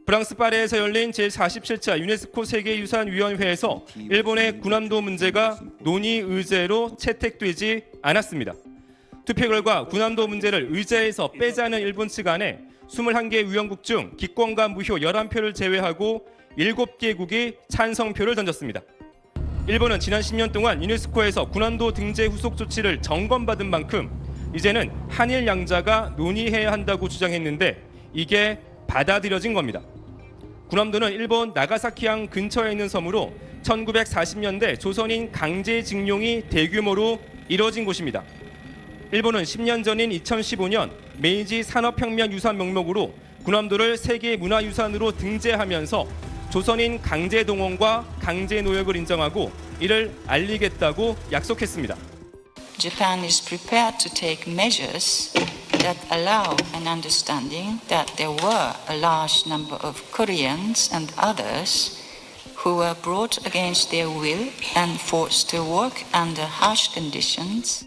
프랑스 파리에서 열린 제47차 유네스코 세계유산위원회에서 일본의 군함도 문제가 논의 의제로 채택되지 않았습니다. 투표 결과 군함도 문제를 의제에서 빼자는 일본 측 안에 21개 위원국 중 기권과 무효 11표를 제외하고 7개국이 찬성표를 던졌습니다. 일본은 지난 10년 동안 유네스코에서 군함도 등재 후속 조치를 점검받은 만큼 이제는 한일 양자가 논의해야 한다고 주장했는데 이게 받아들여진 겁니다. 군함도는 일본 나가사키항 근처에 있는 섬으로 1940년대 조선인 강제징용이 대규모로 이뤄진 곳입니다. 일본은 10년 전인 2015년 메이지 산업혁명 유산 명목으로 군함도를 세계문화유산으로 등재하면서 조선인 강제동원과 강제노역을 인정하고 이를 알리겠다고 약속했습니다. Japan is prepared to take measures that allow an understanding that there were a large number of Koreans and others who were brought against their will and forced to work under harsh conditions.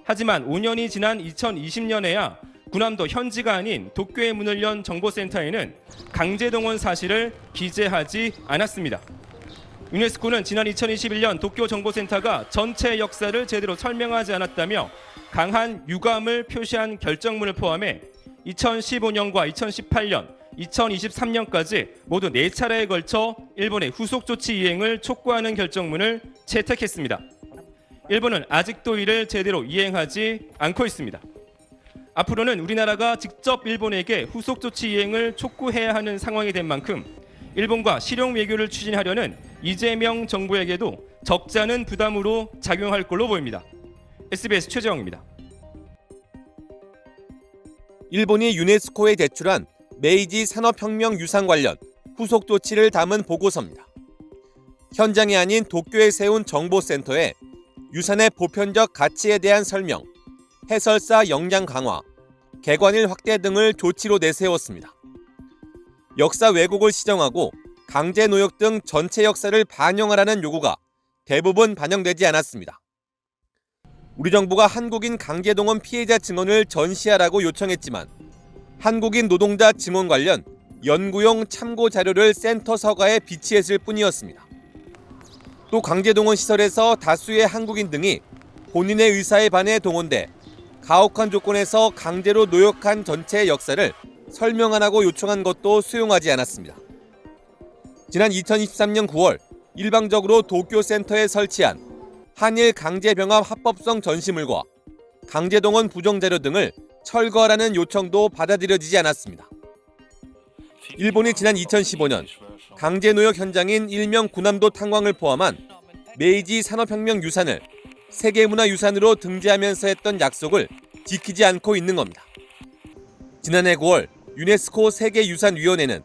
하지만 5년이 지난 2020년에야 군함도 현지가 아닌 도쿄에 문을 연 정보센터에는 강제동원 사실을 기재하지 않았습니다. 유네스코는 지난 2021년 도쿄 정보센터가 전체 역사를 제대로 설명하지 않았다며 강한 유감을 표시한 결정문을 포함해 2015년과 2018년, 2023년까지 모두 4차례에 걸쳐 일본의 후속 조치 이행을 촉구하는 결정문을 채택했습니다. 일본은 아직도 이를 제대로 이행하지 않고 있습니다. 앞으로는 우리나라가 직접 일본에게 후속 조치 이행을 촉구해야 하는 상황이 된 만큼 일본과 실용 외교를 추진하려는 이재명 정부에게도 적잖은 부담으로 작용할 걸로 보입니다. SBS 최재형입니다. 일본이 유네스코에 제출한 메이지 산업혁명 유산 관련 후속 조치를 담은 보고서입니다. 현장이 아닌 도쿄에 세운 정보센터에 유산의 보편적 가치에 대한 설명, 해설사 역량 강화, 개관일 확대 등을 조치로 내세웠습니다. 역사 왜곡을 시정하고 강제 노역 등 전체 역사를 반영하라는 요구가 대부분 반영되지 않았습니다. 우리 정부가 한국인 강제동원 피해자 증언을 전시하라고 요청했지만 한국인 노동자 증언 관련 연구용 참고 자료를 센터 서가에 비치했을 뿐이었습니다. 또 강제동원 시설에서 다수의 한국인 등이 본인의 의사에 반해 동원돼 가혹한 조건에서 강제로 노역한 전체의 역사를 설명하라고 요청한 것도 수용하지 않았습니다. 지난 2023년 9월 일방적으로 도쿄센터에 설치한 한일 강제병합 합법성 전시물과 강제동원 부정자료 등을 철거하라는 요청도 받아들여지지 않았습니다. 일본이 지난 2015년 강제노역 현장인 일명 군함도 탄광을 포함한 메이지 산업혁명 유산을 세계문화유산으로 등재하면서 했던 약속을 지키지 않고 있는 겁니다. 지난해 9월 유네스코 세계유산위원회는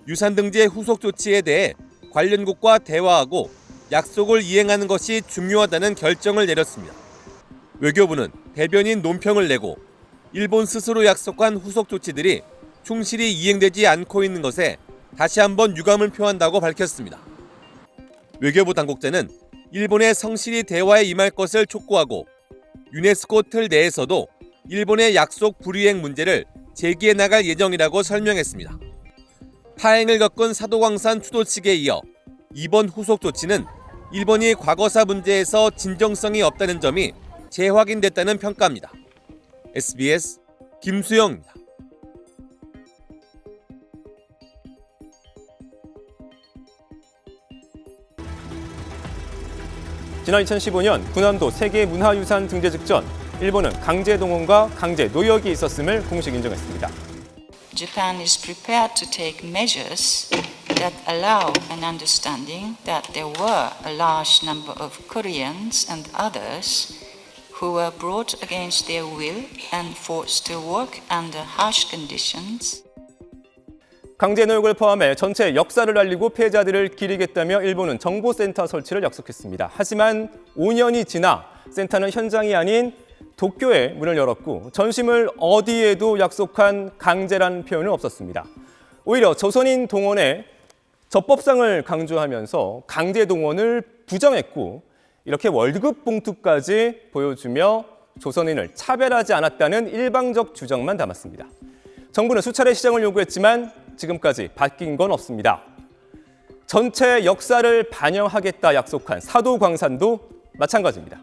유산 등재 후속 조치에 대해 관련국과 대화하고 약속을 이행하는 것이 중요하다는 결정을 내렸습니다. 외교부는 대변인 논평을 내고 일본 스스로 약속한 후속 조치들이 충실히 이행되지 않고 있는 것에 다시 한번 유감을 표한다고 밝혔습니다. 외교부 당국자는 일본의 성실히 대화에 임할 것을 촉구하고 유네스코 틀 내에서도 일본의 약속 불이행 문제를 제기해 나갈 예정이라고 설명했습니다. 파행을 겪은 사도광산 추도 측에 이어 이번 후속 조치는 일본이 과거사 문제에서 진정성이 없다는 점이 재확인됐다는 평가입니다. SBS 김수영입니다. 지난 2015년 군함도 세계문화유산 등재 직전 일본은 강제동원과 강제노역이 있었음을 공식 인정했습니다. Japan is prepared to take measures that allow an understanding that there were a large number of Koreans and others who were brought against their will and forced to work under harsh conditions. 강제노역을 포함해 전체 역사를 알리고 피해자들을 기리겠다며 일본은 정보센터 설치를 약속했습니다. 하지만 5년이 지나 센터는 현장이 아닌 도쿄에 문을 열었고 전시물 어디에도 약속한 강제라는 표현은 없었습니다. 오히려 조선인 동원의 적법성을 강조하면서 강제 동원을 부정했고 이렇게 월급 봉투까지 보여주며 조선인을 차별하지 않았다는 일방적 주장만 담았습니다. 정부는 수차례 시정을 요구했지만 지금까지 바뀐 건 없습니다. 전체 역사를 반영하겠다 약속한 사도광산도 마찬가지입니다.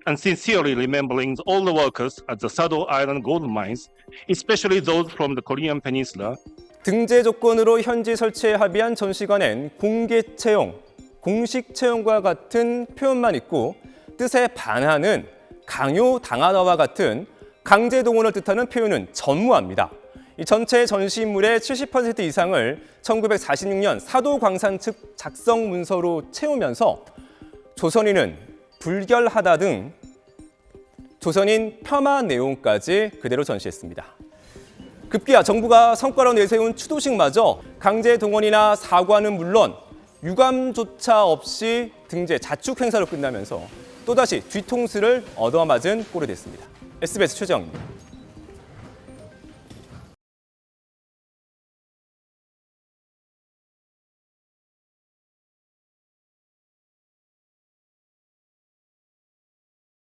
And sincerely remembering all the workers at the Sado Island gold mines, especially those from the Korean peninsula, 등재 조건으로 현지 설치에 합의한 전시관엔 공개 채용, 공식 채용과 같은 표현만 있고 뜻에 반하는 강요당하다와 같은 강제 동원을 뜻하는 표현은 전무합니다. 이 전체 전시물의 70% 이상을 1946년 사도광산 측 작성 문서로 채우면서 조선인은 불결하다 등 조선인 폄하 내용까지 그대로 전시했습니다. 급기야 정부가 성과로 내세운 추도식마저 강제 동원이나 사과는 물론 유감조차 없이 등재 자축 행사로 끝나면서 또다시 뒤통수를 얻어맞은 꼴이 됐습니다. SBS 최정입니다.